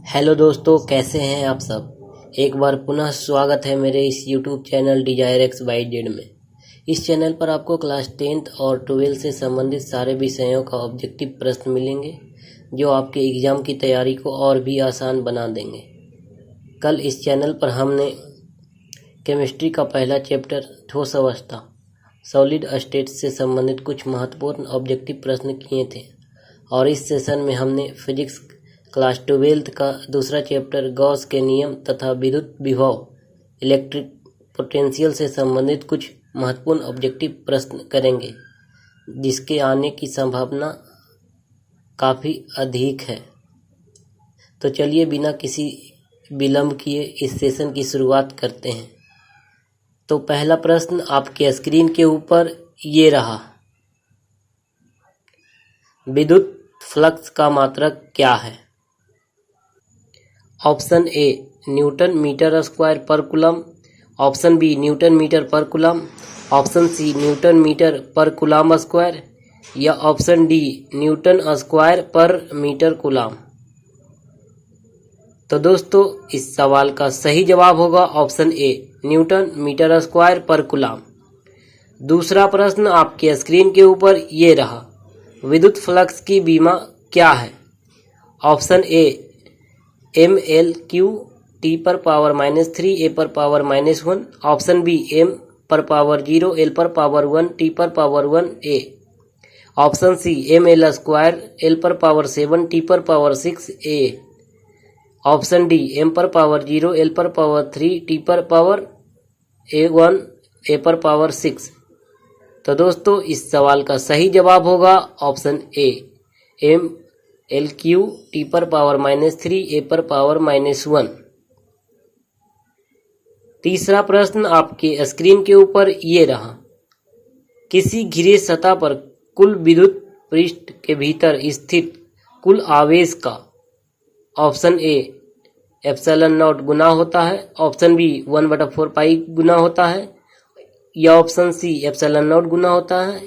Hello दोस्तों, कैसे हैं आप सब। एक बार पुनः स्वागत है मेरे इस YouTube channel desire X Y Z में। इस चैनल पर आपको क्लास 10th और 12 से संबंधित सारे विषयों का ऑब्जेक्टिव प्रश्न मिलेंगे जो आपके एग्ज़ाम की तैयारी को और भी आसान बना देंगे। कल इस चैनल पर हमने केमिस्ट्री का पहला चैप्टर ठोस अवस्था सॉलिड स्टेट से संबंधित कुछ महत्वपूर्ण ऑब्जेक्टिव प्रश्न किए थे और इस सेशन में हमने फिजिक्स क्लास 12 का दूसरा चैप्टर गॉस के नियम तथा विद्युत विभव इलेक्ट्रिक पोटेंशियल से संबंधित कुछ महत्वपूर्ण ऑब्जेक्टिव प्रश्न करेंगे जिसके आने की संभावना काफ़ी अधिक है। तो चलिए बिना किसी विलंब किए इस सेशन की शुरुआत करते हैं। तो पहला प्रश्न आपके स्क्रीन के ऊपर ये रहा। विद्युत फ्लक्स का मात्रक क्या है? Option A newton metre square पर coulomb, option B newton metre पर coulomb, option C newton metre पर कूलम स्क्वायर या ऑप्शन डी न्यूटन स्क्वायर पर मीटर कूलम। तो दोस्तों इस सवाल का सही जवाब होगा option A newton metre square पर कूलम। दूसरा प्रश्न आपके स्क्रीन के ऊपर ये रहा। विद्युत फ्लक्स की विमा क्या है? Option A M L Q T पर पावर -3 ए पर पावर -1, ऑप्शन बी एम पर पावर 0 एल पर पावर 1 टी पर power 1 A, option C M L square L पर पावर 7 टी पर power 6 A, option D M पर power 0 L पर power 3 T पर पावर A1 ए पर पावर 6। तो दोस्तों इस सवाल का सही जवाब होगा option A M L Q T पर पावर -3 ए पर पावर -1। तीसरा प्रश्न आपके स्क्रीन के ऊपर ये रहा। किसी घिरे सतह पर कुल विद्युत पृष्ठ के भीतर स्थित कुल आवेश का ऑप्शन ए एप्सिलॉन नॉट गुना होता है, ऑप्शन बी 1/4 पाई गुना होता है या ऑप्शन सी एप्सिलॉन नॉट गुना होता है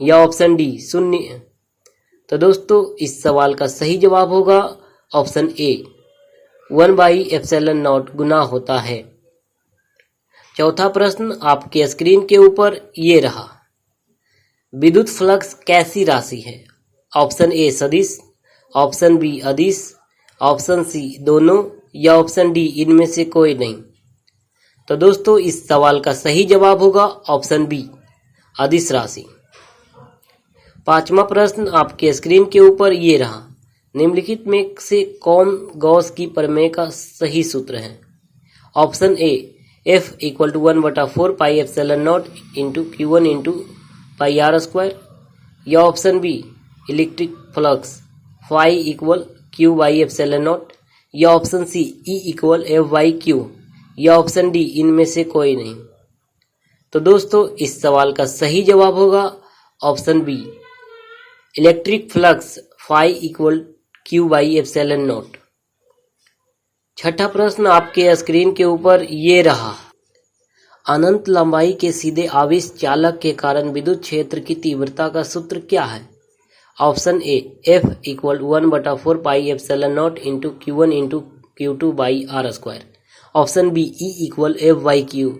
या ऑप्शन डी 0। तो दोस्तों इस सवाल का सही जवाब होगा ऑप्शन ए 1/एप्सिलॉन नॉट गुना होता है। चौथा प्रश्न आपके स्क्रीन के ऊपर ये रहा। विद्युत फ्लक्स कैसी राशि है? ऑप्शन ए सदिश, ऑप्शन बी अदिश, ऑप्शन सी दोनों या ऑप्शन डी इनमें से कोई नहीं। तो दोस्तों इस सवाल का सही जवाब होगा ऑप्शन बी अदिश राशि। पांचवा प्रश्न आपके स्क्रीन के ऊपर ये रहा। निम्नलिखित में से कौन गॉस की प्रमेय का सही सूत्र है? Option A F = 1/4 pi epsilon not into Q1 into pi R square या option B electric flux phi = Q/एप्सिलॉन नॉट या ऑप्शन सी E = F/Q या ऑप्शन डी इनमें से कोई नहीं। तो दोस्तों इस सवाल का सही जवाब होगा option B electric flux phi = Q/एप्सिलॉन नॉट। छठा प्रश्न आपके स्क्रीन के ऊपर ये रहा। अनंत लंबाई के सीधे आवेश चालक के कारण विद्युत क्षेत्र की तीव्रता का सूत्र क्या है? Option A F = 1/4 pi epsilon not into Q1 into Q2/r square, option B E = F/Q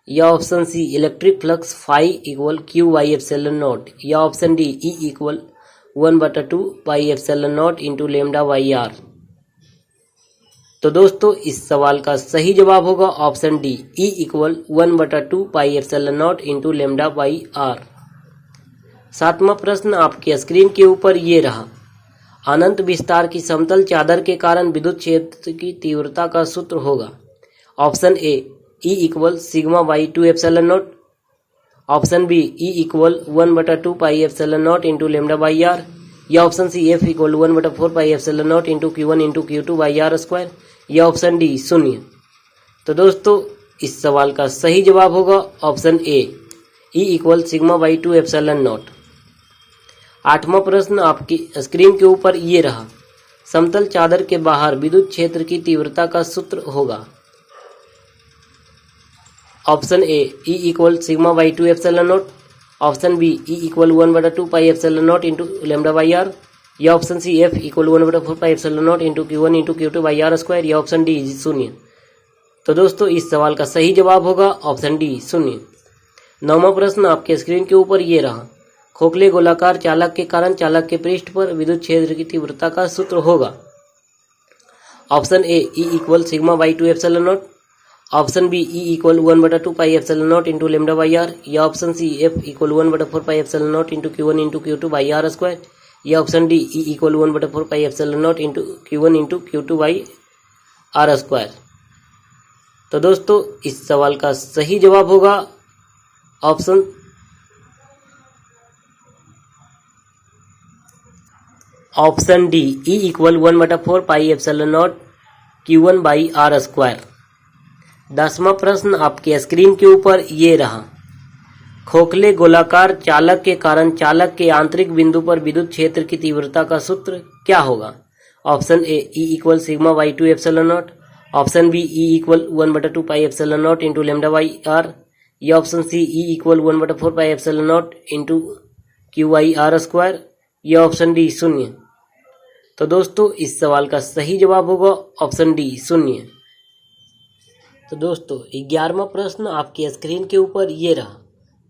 या option C electric flux phi = Q/एप्सिलॉन नॉट या option D E = 1/2 pi epsilon not into λ/r। तो दोस्तों इस सवाल का सही जवाब होगा option D E = 1/2 pi epsilon not into λ/r। सातवां प्रश्न आपके स्क्रीन के ऊपर ये रहा। अनंत विस्तार की समतल चादर के कारण विद्युत क्षेत्र की तीव्रता का सूत्र होगा। Option A E = σ/2 epsilon naught, option B E = 1/2 pi epsilon not into λ/r या option C F = 1/4 pi epsilon not into Q1 into Q2/r square या ऑप्शन डी 0। तो दोस्तों इस सवाल का सही जवाब होगा option A E = σ/2 epsilon naught. आठवां प्रश्न आपकी स्क्रीन के ऊपर ये रहा। समतल चादर के बाहर विद्युत क्षेत्र की तीव्रता का सूत्र होगा। Option A E = σ/2 epsilon naught, option B E = 1/2 pi epsilon not into λ/r या option C F equal 1/4πε0 into Q1 into Q2 by R square, या ऑप्शन डी 0। तो दोस्तों इस सवाल का सही जवाब होगा ऑप्शन डी 0। 9वां प्रश्न आपके स्क्रीन के ऊपर ये रहा। खोखले गोलाकार चालक के कारण चालक के पृष्ठ पर विद्युत क्षेत्र की तीव्रता का सूत्र होगा। Option A E equal sigma by 2 epsilon naught, option B E equal 1/2 epsilon not into lambda by R, या option C F equal 1/4 epsilon not into Q1 into Q2 by R square, या option D E equal 1/4 epsilon not into Q1 into Q2 by R square. तो दोस्तों इस सवाल का सही जवाब होगा option D E equal 1/4 epsilon naught Q1 by R square. 10वां प्रश्न आपके स्क्रीन के ऊपर ये रहा। खोखले गोलाकार चालक के कारण चालक के आंतरिक बिंदु पर विद्युत क्षेत्र की तीव्रता का सूत्र क्या होगा। Option A E equal sigma by 2 epsilon naught, option B E equal 1/2 epsilon not into lambda by R, या option C E equal 1/4 epsilon not into Q I R square, या ऑप्शन डी 0। तो दोस्तों इस सवाल का सही जवाब होगा ऑप्शन डी 0। तो दोस्तों 11वां प्रश्न आपके स्क्रीन के ऊपर ये रहा।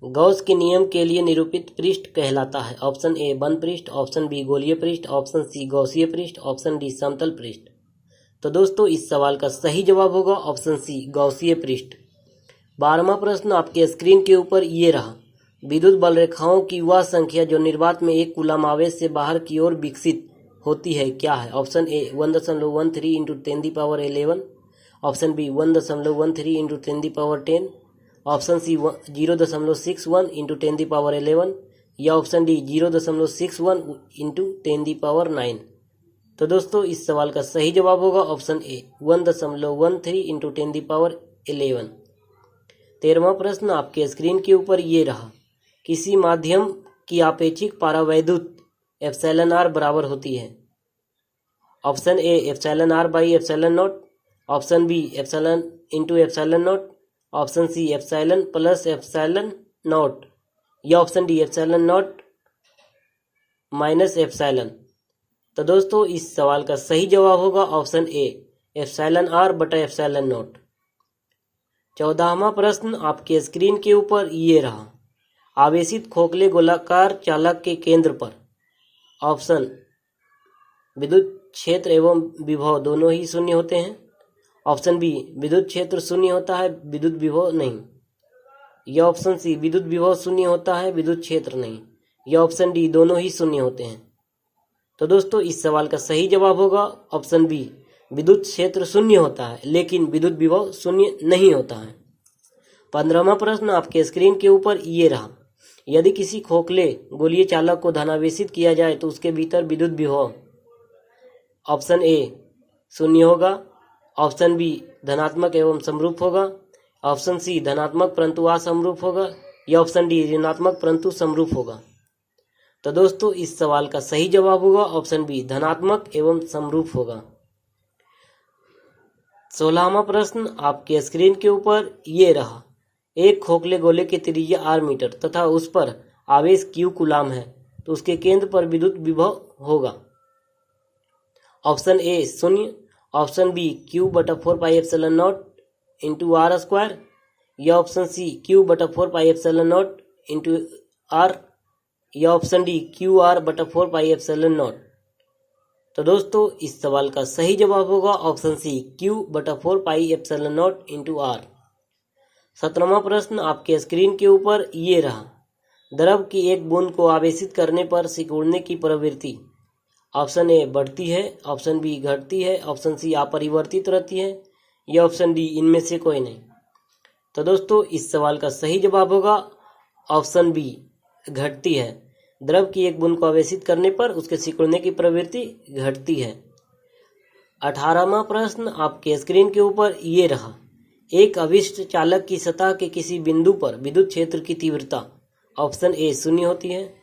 गॉस के नियम के लिए निरूपित पृष्ठ कहलाता है। ऑप्शन ए बंद पृष्ठ, ऑप्शन बी गोलीय पृष्ठ, ऑप्शन सी गॉसीय पृष्ठ, ऑप्शन डी समतल पृष्ठ। तो दोस्तों इस सवाल का सही जवाब होगा ऑप्शन सी गॉसीय पृष्ठ। 12वां प्रश्न आपके स्क्रीन के ऊपर ये रहा। विद्युत बल रेखाओं की वह संख्या जो निर्वात में एक कूलम आवेश से बाहर की ओर विकसित होती है क्या है। Option A 1.13 into 10⁻11, option B 1.13 into 10⁻10, option C 0.61 into 10⁻11, या ऑप्शन डी 0.61 इंटू 10⁻9। तो दोस्तों इस सवाल का सही जवाब होगा ऑप्शन ए 1.13 इंटू 10⁻11। 13वां प्रश्न आपके स्क्रीन के ऊपर ये रहा। किसी माध्यम की आपेक्षिक पारावैद्युत एप्सिलॉन आर बराबर होती है। Option A epsilon R by epsilon naught, option B epsilon into epsilon naught, option C epsilon plus epsilon naught, या option D epsilon naught minus epsilon. तो दोस्तों इस सवाल का सही जवाब होगा ऑप्शन ए एप्सिलॉन आर बटा एप्सिलॉन नॉट। 14वां प्रश्न आपके स्क्रीन के ऊपर ये रहा। आवेशित खोखले गोलाकार चालक के केंद्र पर ऑप्शन विद्युत क्षेत्र एवं विभव दोनों ही शून्य होते हैं, ऑप्शन बी विद्युत क्षेत्र शून्य होता है विद्युत विभव नहीं, या ऑप्शन सी विद्युत विभव शून्य होता है विद्युत क्षेत्र नहीं, या ऑप्शन डी दोनों ही शून्य होते हैं। तो दोस्तों इस सवाल का सही जवाब होगा ऑप्शन बी विद्युत क्षेत्र शून्य होता है लेकिन विद्युत विभव शून्य नहीं होता है। 15वां प्रश्न आपके स्क्रीन के ऊपर ये रहा। यदि किसी खोखले गोलीय चालक को धनावेशित किया जाए तो उसके भीतर विद्युत विभव ऑप्शन ए शून्य होगा, ऑप्शन बी धनात्मक एवं समरूप होगा, ऑप्शन सी धनात्मक परंतु असमरूप होगा, या ऑप्शन डी ऋणात्मक परंतु समरूप होगा। तो दोस्तों इस सवाल का सही जवाब होगा ऑप्शन बी धनात्मक एवं समरूप होगा। 16वां प्रश्न आपके स्क्रीन के ऊपर ये रहा। एक खोखले गोले की त्रिज्या r मीटर तथा उस पर आवेश q कूलाम है तो उसके केंद्र पर विद्युत विभव होगा। Option A 0, option B Q/4πε0 into R square, या option C Q/4πε0 into R, या ऑप्शन डी QR/4πε0। तो दोस्तों इस सवाल का सही जवाब होगा option C Q/4πε0 into R. 17वां प्रश्न आपके स्क्रीन के ऊपर ये रहा। द्रव की एक बूंद को आवेशित करने पर सिकुड़ने की प्रवृत्ति ऑप्शन ए बढ़ती है, ऑप्शन बी घटती है, ऑप्शन सी अपरिवर्तित रहती है, या ऑप्शन डी इनमें से कोई नहीं। तो दोस्तों इस सवाल का सही जवाब होगा ऑप्शन बी घटती है। द्रव की एक बूंद को आवेशित करने पर उसके सिकुड़ने की प्रवृत्ति घटती है। 18वां प्रश्न आपके स्क्रीन के ऊपर ये रहा। एक अविष्ट चालक की सतह के किसी बिंदु पर विद्युत क्षेत्र की तीव्रता ऑप्शन ए 0 होती है,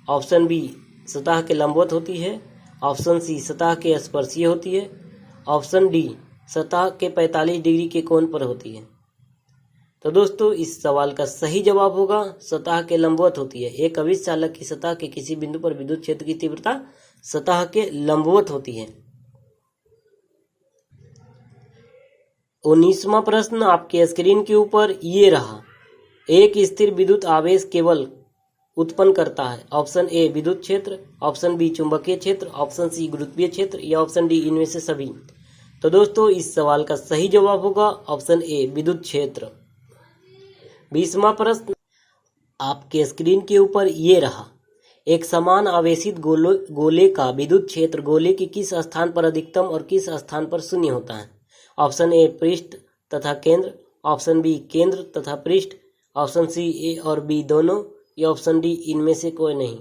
ऑप्शन बी सतह के लंबवत होती है, ऑप्शन सी सतह के स्पर्शीय होती है, ऑप्शन डी सतह के 45 डिग्री के कोण पर होती है। तो दोस्तों इस सवाल का सही जवाब होगा सतह के लंबवत होती है। एक अविच चालक की सतह के किसी बिंदु पर विद्युत क्षेत्र की तीव्रता सतह के लंबवत होती है। 19वां प्रश्न आपके स्क्रीन के ऊपर ये रहा। एक स्थिर विद्युत आवेश केवल उत्पन्न करता है। ऑप्शन ए विद्युत क्षेत्र, ऑप्शन बी चुंबकीय क्षेत्र, ऑप्शन सी गुरुत्वीय क्षेत्र या ऑप्शन डी इनमें से सभी। तो दोस्तों इस सवाल का सही जवाब होगा ऑप्शन ए विद्युत क्षेत्र। 20वां प्रश्न आपके स्क्रीन के ऊपर ये रहा। एक समान आवेशित गोले का विद्युत क्षेत्र गोले के किस स्थान पर अधिकतम और किस स्थान पर शून्य होता है। ऑप्शन ए पृष्ठ तथा केंद्र, ऑप्शन बी केंद्र तथा पृष्ठ, ऑप्शन सी ए और बी दोनों या ऑप्शन डी इनमें से कोई नहीं।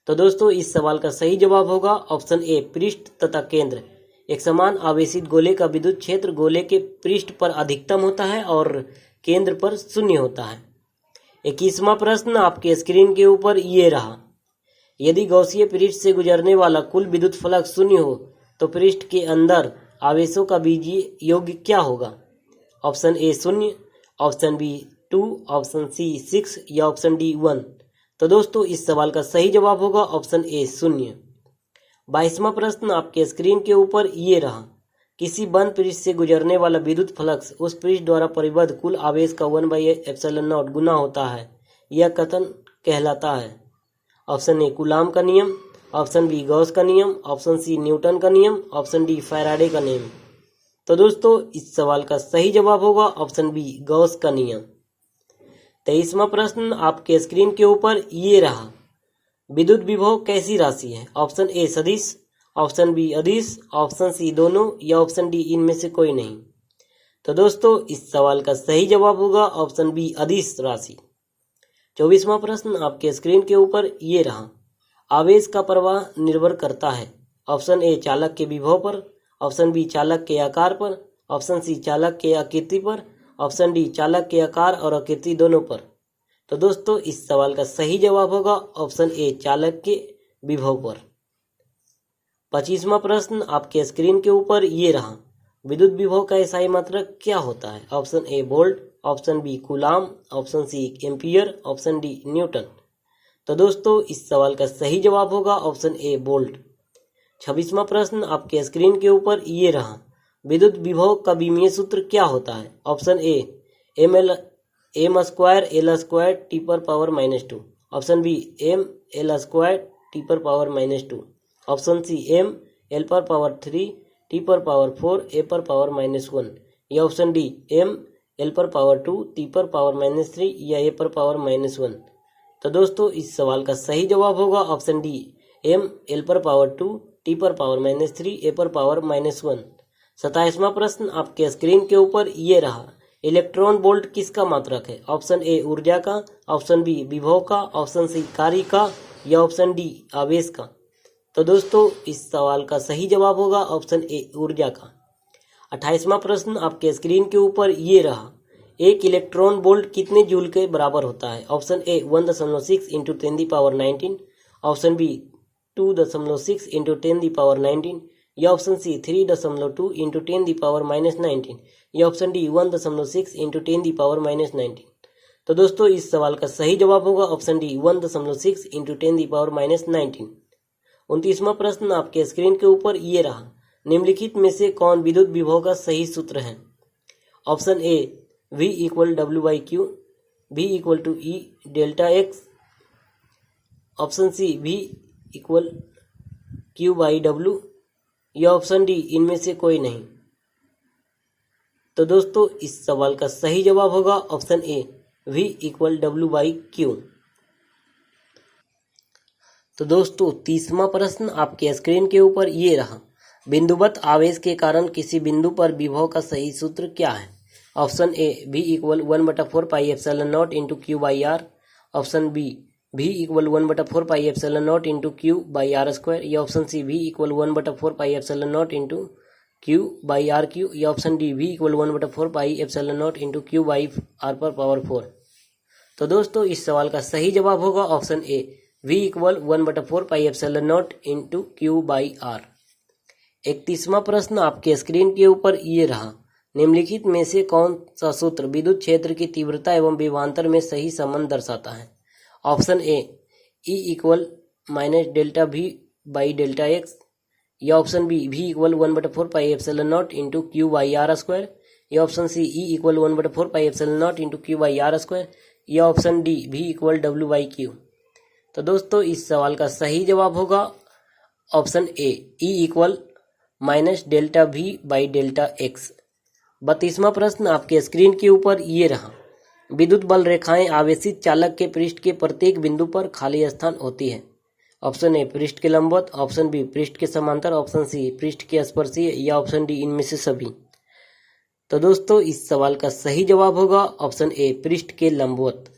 तो दोस्तों इस सवाल का सही जवाब होगा ऑप्शन ए पृष्ठ तथा केंद्र। एक समान आवेशित गोले का विद्युत क्षेत्र गोले के पृष्ठ पर अधिकतम होता है और केंद्र पर शून्य होता है। 21वां प्रश्न आपके स्क्रीन के ऊपर ये रहा। यदि गौसीय पृष्ठ से गुजरने वाला कुल विद्युत फ्लक्स शून्य हो तो पृष्ठ के अंदर आवेशों का बीजीय योग क्या होगा। Option A 0, option B 2, option C 6 या ऑप्शन डी 1। तो दोस्तों इस सवाल का सही जवाब होगा ऑप्शन ए 0। 22वां प्रश्न आपके स्क्रीन के ऊपर ये रहा। किसी बंद पृष्ठ से गुजरने वाला विद्युत फ्लक्स उस पृष्ठ द्वारा परिबद्ध कुल आवेश का 1/ε0 गुना होता है। यह कथन कहलाता है। ऑप्शन ए कूलाम का नियम, ऑप्शन बी गॉस का नियम, ऑप्शन सी न्यूटन का नियम, ऑप्शन डी फैराडे का नियम। तो दोस्तों इस सवाल का सही जवाब होगा ऑप्शन बी गॉस का नियम। 23वां प्रश्न आपके स्क्रीन के ऊपर ये रहा। विद्युत विभव कैसी राशि है। ऑप्शन ए सदिश, ऑप्शन बी अदिश, ऑप्शन सी दोनों या ऑप्शन डी इनमें से कोई नहीं। तो दोस्तों इस सवाल का सही जवाब होगा ऑप्शन बी अदिश राशि। 24वां प्रश्न आपके स्क्रीन के ऊपर ये रहा। आवेश का प्रवाह निर्भर करता है। ऑप्शन ए चालक के विभव पर, ऑप्शन बी चालक के आकार पर, ऑप्शन सी चालक के आकृति पर, ऑप्शन डी चालक के आकार और आकृति दोनों पर। तो दोस्तों इस सवाल का सही जवाब होगा ऑप्शन ए चालक के विभव पर। 25वां प्रश्न आपके स्क्रीन के ऊपर ये रहा। विद्युत विभव का इकाई मात्रक क्या होता है। Option A volt, option B coulomb, option C ampere, option D newton. तो दोस्तों इस सवाल का सही जवाब होगा ऑप्शन ए वोल्ट। 26वां प्रश्न आपके स्क्रीन के ऊपर ये रहा। विद्युत विभव का विमीय सूत्र क्या होता है। Option A m square l square T पर power -2, option B m l square T पर power -2, option C m l पर पावर 3 टी पर पावर 4 a पर पावर -1 या ऑप्शन डी m l पर पावर 2 टी पर पावर -3 या a पर पावर -1। तो दोस्तों इस सवाल का सही जवाब होगा ऑप्शन डी m l पर पावर 2 टी पर पावर -3 a पर पावर -1। 27वां प्रश्न आपके स्क्रीन के ऊपर ये रहा। इलेक्ट्रॉन वोल्ट किसका मात्रक है। ऑप्शन ए ऊर्जा का, ऑप्शन बी विभव का, ऑप्शन सी कार्य का या ऑप्शन डी आवेश का। तो दोस्तों इस सवाल का सही जवाब होगा ऑप्शन ए ऊर्जा का। 28वां प्रश्न आपके स्क्रीन के ऊपर ये रहा। एक इलेक्ट्रॉन वोल्ट कितने जूल के बराबर होता है। Option A 1.6 into 10⁻19, option B 2.6 into 10⁻19 या ऑप्शन सी 3.2 इंटू 10⁻19 या ऑप्शन डी 1.6 इंटू 10⁻19। तो दोस्तों इस सवाल का सही जवाब होगा ऑप्शन डी 1.6 इंटू 10⁻19। 29वां प्रश्न आपके स्क्रीन के ऊपर ये रहा। निम्नलिखित में से कौन विद्युत विभव का सही सूत्र है। Option A V = W/Q, V = E delta x, option C V = Q/W या ऑप्शन डी इनमें से कोई नहीं। तो दोस्तों इस सवाल का सही जवाब होगा ऑप्शन ए V = W/Q। तो दोस्तों 30वां प्रश्न आपके स्क्रीन के ऊपर ये रहा। बिंदुवत आवेश के कारण किसी बिंदु पर विभव का सही सूत्र क्या है। Option A V = 1/4πε0 into Q/R, option B V = 1/4πε0 into Q/R² या option C V = 1/4πε0 into Q/R³ या option D V = 1/4πε0 into Q/R⁴। तो दोस्तों इस सवाल का सही जवाब होगा option A V = 1/4πε0 into Q/R। 31वां प्रश्न आपके स्क्रीन के ऊपर ये रहा। निम्नलिखित में से कौन सा सूत्र विद्युत क्षेत्र की तीव्रता एवं विभवांतर में सही संबंध दर्शाता है? Option A E equal minus delta V by delta X, या option B V equal 1/4 pi epsilon not into Q by R square, या option C E equal 1/4 pi epsilon not into Q by R square, या option D V equal W by Q. तो दोस्तों इस सवाल का सही जवाब होगा option A E equal minus delta V by delta X. 32वां प्रश्न आपके स्क्रीन के ऊपर ये रहा। विद्युत बल रेखाएं आवेशित चालक के पृष्ठ के प्रत्येक बिंदु पर खाली स्थान होती है। ऑप्शन ए पृष्ठ के लंबवत, ऑप्शन बी पृष्ठ के समांतर, ऑप्शन सी पृष्ठ के स्पर्शीय, या ऑप्शन डी इनमें से सभी। तो दोस्तों इस सवाल का सही जवाब होगा ऑप्शन ए पृष्ठ के लंबवत।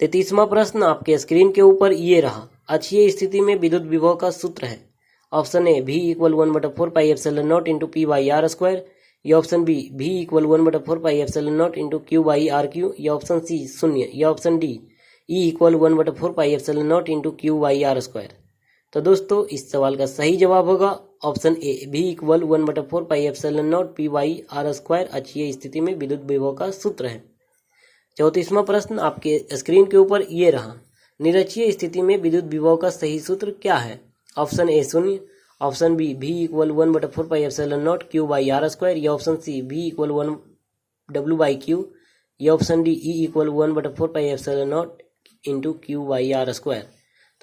33वां प्रश्न आपके स्क्रीन के ऊपर ये रहा। अक्षीय स्थिति में विद्युत विभव का सूत्र है। Option A V equal 1/4 pi epsilon not into P by R square, या option B V equal 1/4 pi epsilon not into Q by R Q, या ऑप्शन सी 0, या option D E equal 1/4 pi epsilon not into Q by R square. तो दोस्तों इस सवाल का सही जवाब होगा option A V equal 1/4 pi epsilon not P by R square अक्षीय स्थिति में विद्युत विभव का सूत्र है। 34वां प्रश्न आपके स्क्रीन के ऊपर ये रहा। निरक्षीय स्थिति में विद्युत विभव का सही सूत्र क्या है? Option A 0, option B V equal 1/4 pi epsilon not Q by R square, या option C V equal 1 W by Q, या option D E equal 1/4 pi epsilon not into Q by R square.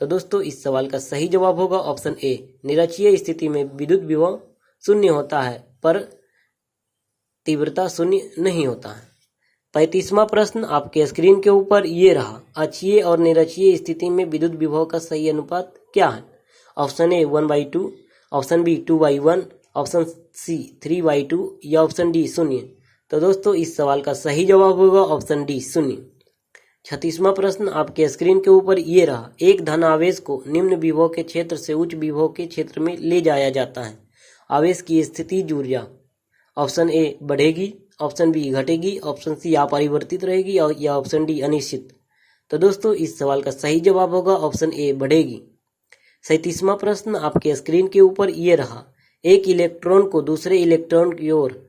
तो दोस्तों इस सवाल का सही जवाब होगा ऑप्शन ए निरक्षीय स्थिति में विद्युत विभव 0 होता है पर तीव्रता 0 नहीं होता है। 35वां प्रश्न आपके स्क्रीन के ऊपर ये रहा। अक्षीय और निरक्षीय स्थिति में विद्युत विभव का सही अनुपात क्या है? Option A 1/2, option B 2/1, option C 3/2, या ऑप्शन डी 0। तो दोस्तों इस सवाल का सही जवाब होगा ऑप्शन डी 0। 36वां प्रश्न आपके स्क्रीन के ऊपर ये रहा। एक धन आवेश को निम्न विभव के क्षेत्र से उच्च विभव के क्षेत्र में ले जाया जाता है। आवेश की स्थितिज ऊर्जा ऑप्शन ए बढ़ेगी, ऑप्शन बी घटेगी, ऑप्शन सी अपरिवर्तित रहेगी, या ऑप्शन डी अनिश्चित। तो दोस्तों इस सवाल का सही जवाब होगा ऑप्शन ए बढ़ेगी। 37वां प्रश्न आपके स्क्रीन के ऊपर ये रहा। एक इलेक्ट्रॉन को दूसरे इलेक्ट्रॉन की ओर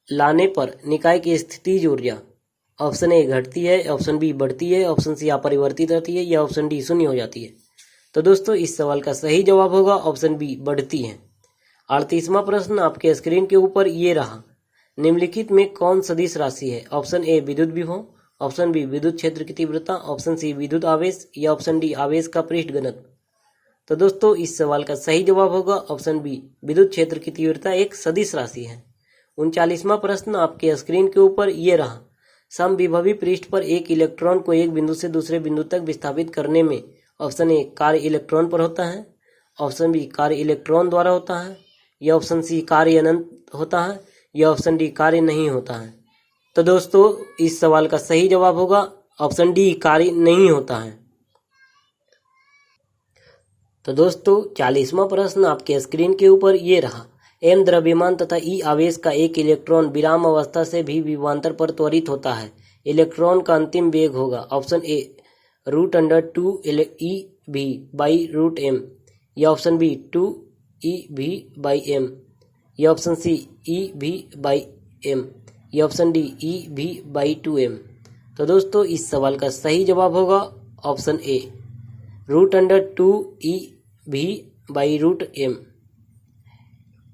लाने पर निकाय की स्थितिज ऊर्जा ऑप्शन ए घटती है, ऑप्शन बी बढ़ती है, ऑप्शन सी अपरिवर्तित रहती है, या ऑप्शन डी 0 हो जाती है। तो दोस्तों इस सवाल का सही जवाब होगा ऑप्शन बी बढ़ती है। 38वां प्रश्न आपके स्क्रीन के ऊपर ये रहा। निम्नलिखित में कौन सदिश राशि है? ऑप्शन ए विद्युत विभव, ऑप्शन बी विद्युत क्षेत्र की तीव्रता, ऑप्शन सी विद्युत आवेश, या ऑप्शन डी आवेश का पृष्ठ घनत्व। तो दोस्तों इस सवाल का सही जवाब होगा ऑप्शन बी विद्युत क्षेत्र की तीव्रता एक सदिश राशि है। 39वां प्रश्न आपके स्क्रीन के ऊपर ये रहा। समविभवी पृष्ठ पर एक इलेक्ट्रॉन को एक बिंदु से दूसरे बिंदु तक विस्थापित करने में ऑप्शन ए कार्य इलेक्ट्रॉन पर होता है, ऑप्शन बी कार्य इलेक्ट्रॉन द्वारा होता है, या ऑप्शन सी कार्य अनंत होता है, या ऑप्शन डी कार्य नहीं होता है। तो दोस्तों इस सवाल का सही जवाब होगा ऑप्शन डी कार्य नहीं होता है। तो दोस्तों 40वां प्रश्न आपके स्क्रीन के ऊपर ये रहा। एम द्रव्यमान तथा ई आवेश का एक इलेक्ट्रॉन विराम अवस्था से भी विभवांतर पर त्वरित होता है। इलेक्ट्रॉन का अंतिम वेग होगा option A √2 eV by √m, या option B 2 eV by m, या option C eV by m, या option D eV by 2m। तो दोस्तों इस सवाल का सही जवाब होगा option A √2 eV by √m।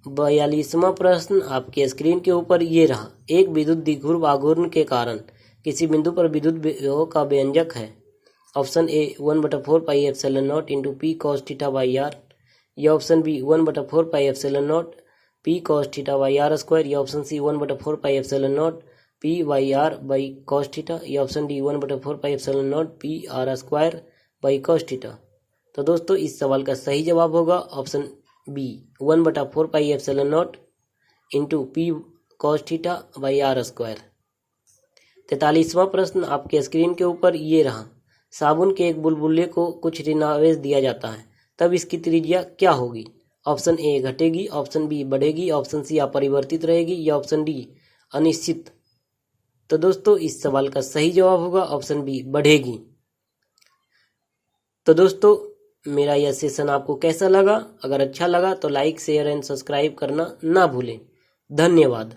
42वां प्रश्न आपके स्क्रीन के ऊपर ये रहा। एक विद्युत द्विध्रुव आघूर्ण के कारण किसी बिंदु पर विद्युत विभव का व्यंजक है। Option A 1/4 pi epsilon not into P cos theta by R, या option B 1/4 pi epsilon not P cos theta by R square, या option C 1/4 pi epsilon not P by R by cos theta, या option D 1/4 pi epsilon not P R square by cos theta. तो दोस्तों इस सवाल का सही जवाब होगा option B 1/4 pi epsilon not into P cos theta by R square. 43वां प्रश्न आपके स्क्रीन के ऊपर ये रहा। साबुन के एक बुलबुले को कुछ ऋणावेश दिया जाता है, तब इसकी त्रिज्या क्या होगी? ऑप्शन ए घटेगी, ऑप्शन बी बढ़ेगी, ऑप्शन सी अपरिवर्तित रहेगी, या ऑप्शन डी अनिश्चित। तो दोस्तों इस सवाल का सही जवाब होगा ऑप्शन बी बढ़ेगी। तो दोस्तों मेरा यह सेशन आपको कैसा लगा? अगर अच्छा लगा तो लाइक शेयर एंड सब्सक्राइब करना ना भूलें। धन्यवाद।